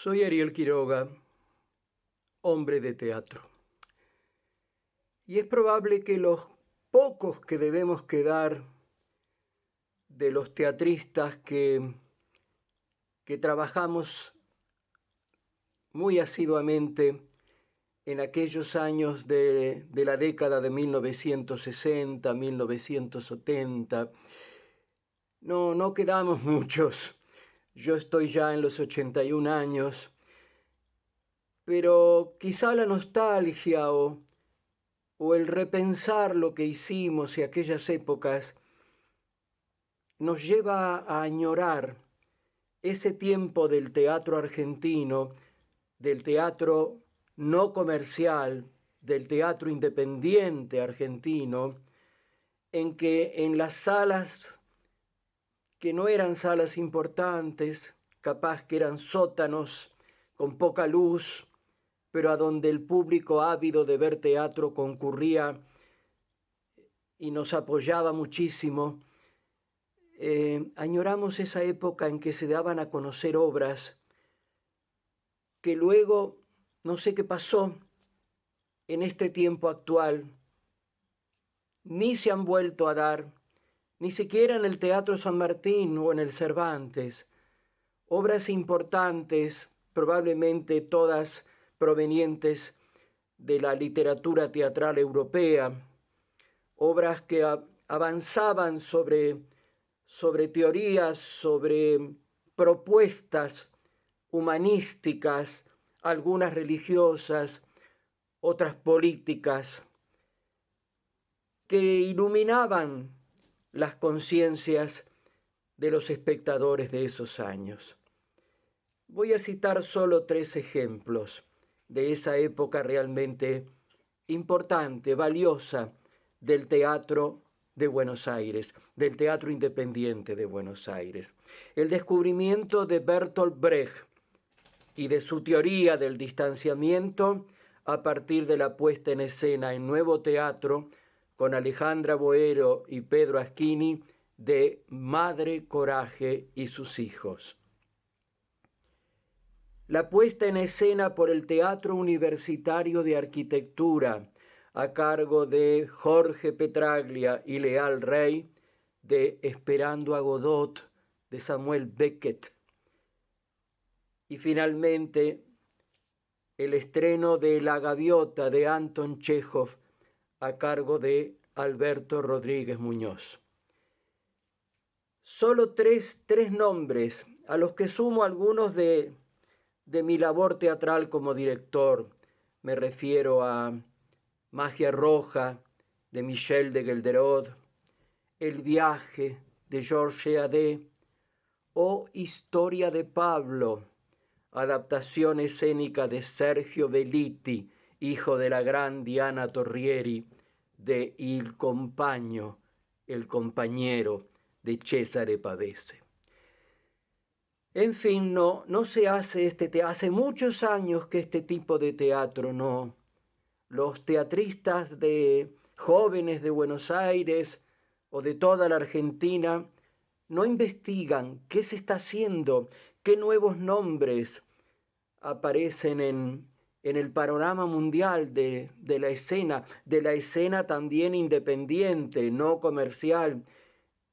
Soy Ariel Quiroga, hombre de teatro. Y es probable que los pocos que debemos quedar de los teatristas que trabajamos muy asiduamente en aquellos años de la década de 1960, 1970, no quedamos muchos. Yo estoy ya en los 81 años, pero quizá la nostalgia o el repensar lo que hicimos y aquellas épocas nos lleva a añorar ese tiempo del teatro argentino, del teatro no comercial, del teatro independiente argentino, en que en las salas que no eran salas importantes, capaz que eran sótanos con poca luz, pero a donde el público ávido de ver teatro concurría y nos apoyaba muchísimo, añoramos esa época en que se daban a conocer obras que luego, no sé qué pasó en este tiempo actual, ni se han vuelto a dar, ni siquiera en el Teatro San Martín o en el Cervantes. Obras importantes, probablemente todas provenientes de la literatura teatral europea, obras que avanzaban sobre teorías, sobre propuestas humanísticas, algunas religiosas, otras políticas, que iluminaban las conciencias de los espectadores de esos años. Voy a citar solo 3 ejemplos de esa época realmente importante, valiosa del teatro de Buenos Aires, del teatro independiente de Buenos Aires. El descubrimiento de Bertolt Brecht y de su teoría del distanciamiento a partir de la puesta en escena en nuevo teatro con Alejandra Boero y Pedro Aschini de Madre Coraje y sus hijos. La puesta en escena por el Teatro Universitario de Arquitectura a cargo de Jorge Petraglia y Leal Rey, de Esperando a Godot de Samuel Beckett. Y finalmente el estreno de La Gaviota de Anton Chekhov a cargo de Alberto Rodríguez Muñoz. Solo tres nombres, a los que sumo algunos de mi labor teatral como director. Me refiero a Magia Roja de Michel de Gelderod, El viaje de Georges Eadé o Historia de Pablo, adaptación escénica de Sergio Belliti, hijo de la gran Diana Torrieri, de Il Compagno, el compañero de Cesare Pavese. En fin, no se hace hace muchos años que este tipo de teatro no. Los teatristas de jóvenes de Buenos Aires o de toda la Argentina no investigan qué se está haciendo, qué nuevos nombres aparecen en el panorama mundial de la escena también independiente, no comercial,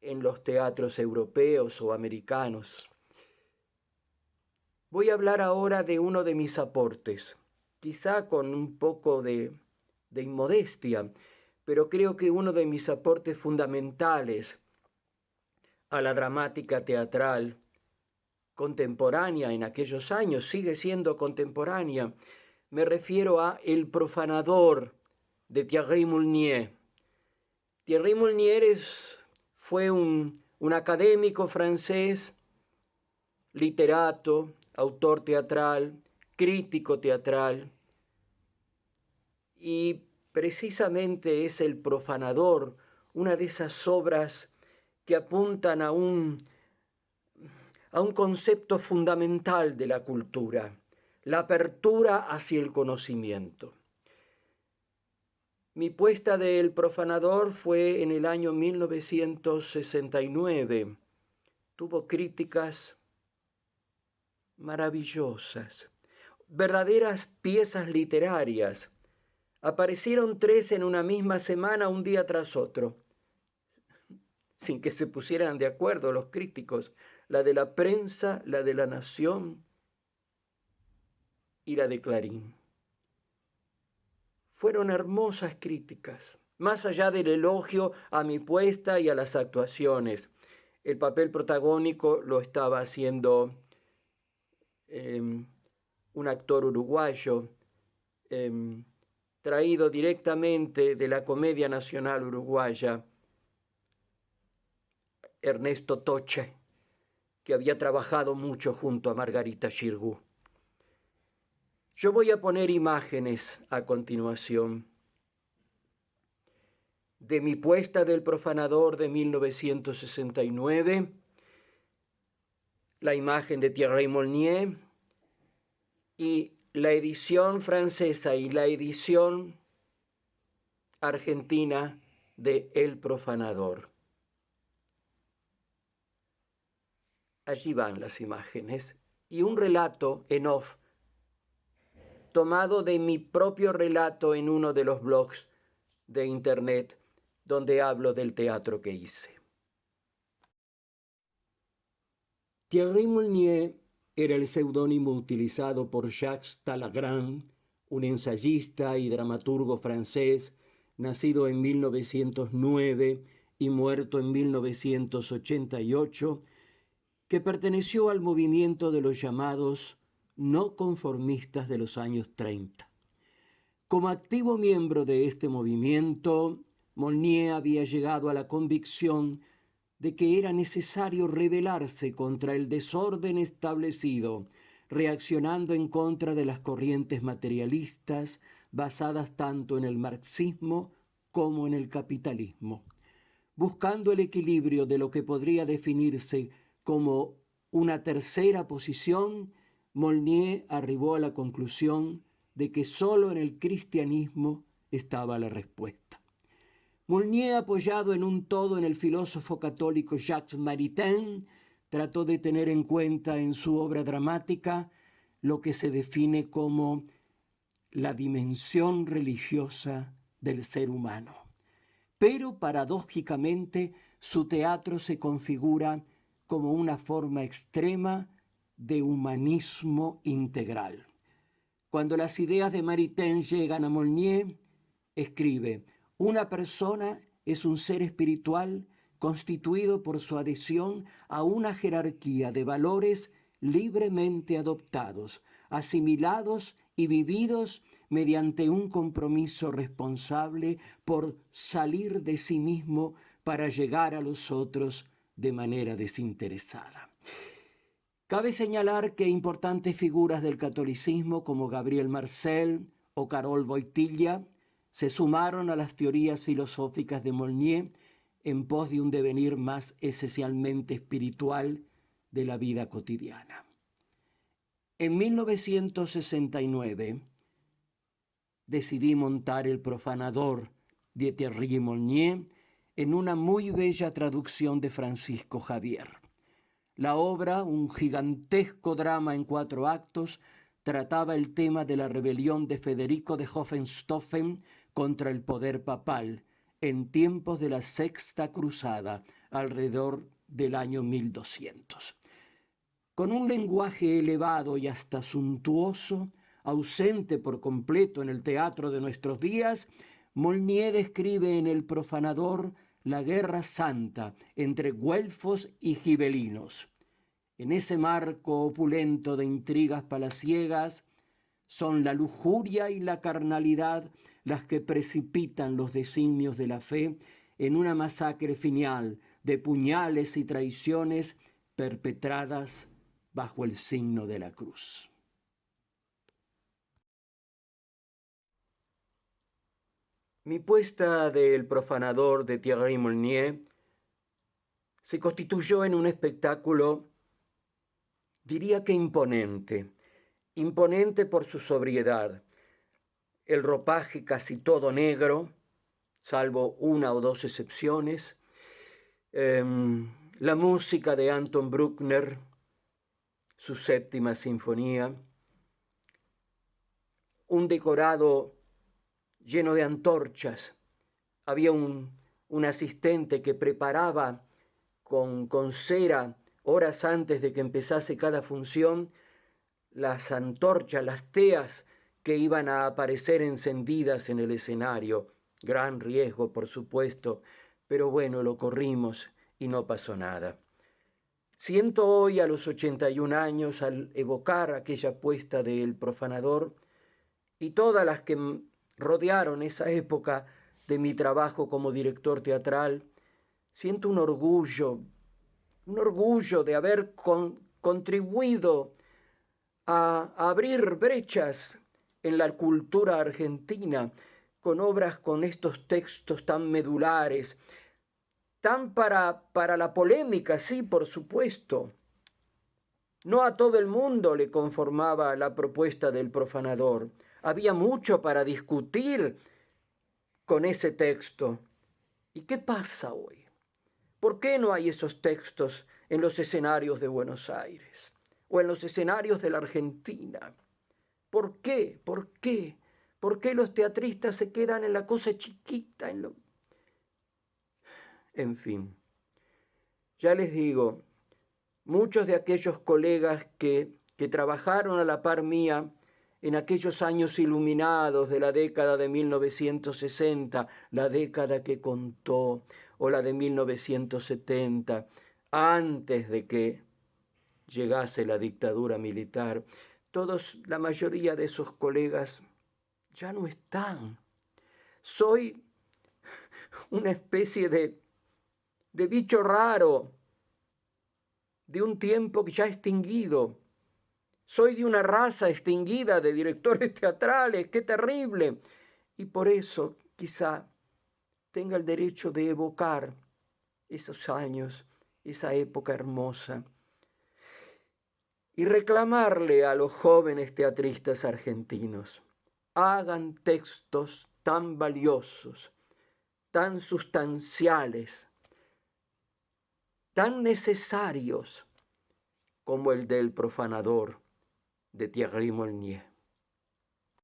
en los teatros europeos o americanos. Voy a hablar ahora de uno de mis aportes, quizá con un poco de inmodestia, pero creo que uno de mis aportes fundamentales a la dramática teatral contemporánea en aquellos años, sigue siendo contemporánea. Me refiero a El profanador de Thierry Moulnier. Thierry Moulnier fue un académico francés, literato, autor teatral, crítico teatral, y precisamente es El profanador, una de esas obras que apuntan a un concepto fundamental de la cultura, la apertura hacia el conocimiento. Mi puesta de El profanador fue en el año 1969. Tuvo críticas maravillosas, verdaderas piezas literarias. Aparecieron 3 en una misma semana, un día tras otro, sin que se pusieran de acuerdo los críticos, la de la prensa, la de La Nación y la de Clarín. Fueron hermosas críticas, más allá del elogio a mi puesta y a las actuaciones. El papel protagónico lo estaba haciendo un actor uruguayo, traído directamente de la Comedia Nacional Uruguaya, Ernesto Toche, que había trabajado mucho junto a Margarita Xirgu. Yo voy a poner imágenes a continuación de mi puesta del Profanador de 1969, la imagen de Thierry Molnier y la edición francesa y la edición argentina de El Profanador. Allí van las imágenes y un relato en off, tomado de mi propio relato en uno de los blogs de internet donde hablo del teatro que hice. Thierry Molnier era el seudónimo utilizado por Jacques Talagrand, un ensayista y dramaturgo francés, nacido en 1909 y muerto en 1988, que perteneció al movimiento de los llamados no conformistas de los años 30. Como activo miembro de este movimiento, Molnier había llegado a la convicción de que era necesario rebelarse contra el desorden establecido, reaccionando en contra de las corrientes materialistas basadas tanto en el marxismo como en el capitalismo. Buscando el equilibrio de lo que podría definirse como una tercera posición, Molnier arribó a la conclusión de que solo en el cristianismo estaba la respuesta. Molnier, apoyado en un todo en el filósofo católico Jacques Maritain, trató de tener en cuenta en su obra dramática lo que se define como la dimensión religiosa del ser humano. Pero, paradójicamente, su teatro se configura como una forma extrema de humanismo integral. Cuando las ideas de Maritain llegan a Molnier, escribe: una persona es un ser espiritual constituido por su adhesión a una jerarquía de valores libremente adoptados, asimilados y vividos mediante un compromiso responsable por salir de sí mismo para llegar a los otros de manera desinteresada. Cabe señalar que importantes figuras del catolicismo como Gabriel Marcel o Karol Wojtyła se sumaron a las teorías filosóficas de Molnier en pos de un devenir más esencialmente espiritual de la vida cotidiana. En 1969 decidí montar El Profanador de Thierry Molnier en una muy bella traducción de Francisco Javier. La obra, un gigantesco drama en 4 actos, trataba el tema de la rebelión de Federico de Hohenstaufen contra el poder papal en tiempos de la Sexta Cruzada, alrededor del año 1200. Con un lenguaje elevado y hasta suntuoso, ausente por completo en el teatro de nuestros días, Molnier describe en El Profanador la guerra santa entre güelfos y gibelinos. En ese marco opulento de intrigas palaciegas, son la lujuria y la carnalidad las que precipitan los designios de la fe en una masacre final de puñales y traiciones perpetradas bajo el signo de la cruz. Mi puesta de El Profanador de Thierry Molnier se constituyó en un espectáculo, diría que imponente por su sobriedad. El ropaje casi todo negro, salvo 1 o 2 excepciones. La música de Anton Bruckner, su séptima sinfonía, un decorado lleno de antorchas. Había un asistente que preparaba con cera horas antes de que empezase cada función las antorchas, las teas que iban a aparecer encendidas en el escenario. Gran riesgo, por supuesto, pero bueno, lo corrimos y no pasó nada. Siento hoy, a los 81 años, al evocar aquella puesta del Profanador y todas las que rodearon esa época de mi trabajo como director teatral, siento un orgullo de haber contribuido a abrir brechas en la cultura argentina con obras con estos textos tan medulares, tan para la polémica, sí, por supuesto. No a todo el mundo le conformaba la propuesta del Profanador. Había mucho para discutir con ese texto. ¿Y qué pasa hoy? ¿Por qué no hay esos textos en los escenarios de Buenos Aires o en los escenarios de la Argentina? ¿Por qué? ¿Por qué? ¿Por qué los teatristas se quedan en la cosa chiquita? En fin, ya les digo, muchos de aquellos colegas que trabajaron a la par mía en aquellos años iluminados de la década de 1960, la década que contó, o la de 1970, antes de que llegase la dictadura militar, la mayoría de esos colegas ya no están. Soy una especie de bicho raro, de un tiempo ya extinguido. Soy de una raza extinguida de directores teatrales, qué terrible. Y por eso quizá tenga el derecho de evocar esos años, esa época hermosa, y reclamarle a los jóvenes teatristas argentinos: hagan textos tan valiosos, tan sustanciales, tan necesarios como el del Profanador de Thierry Molnier.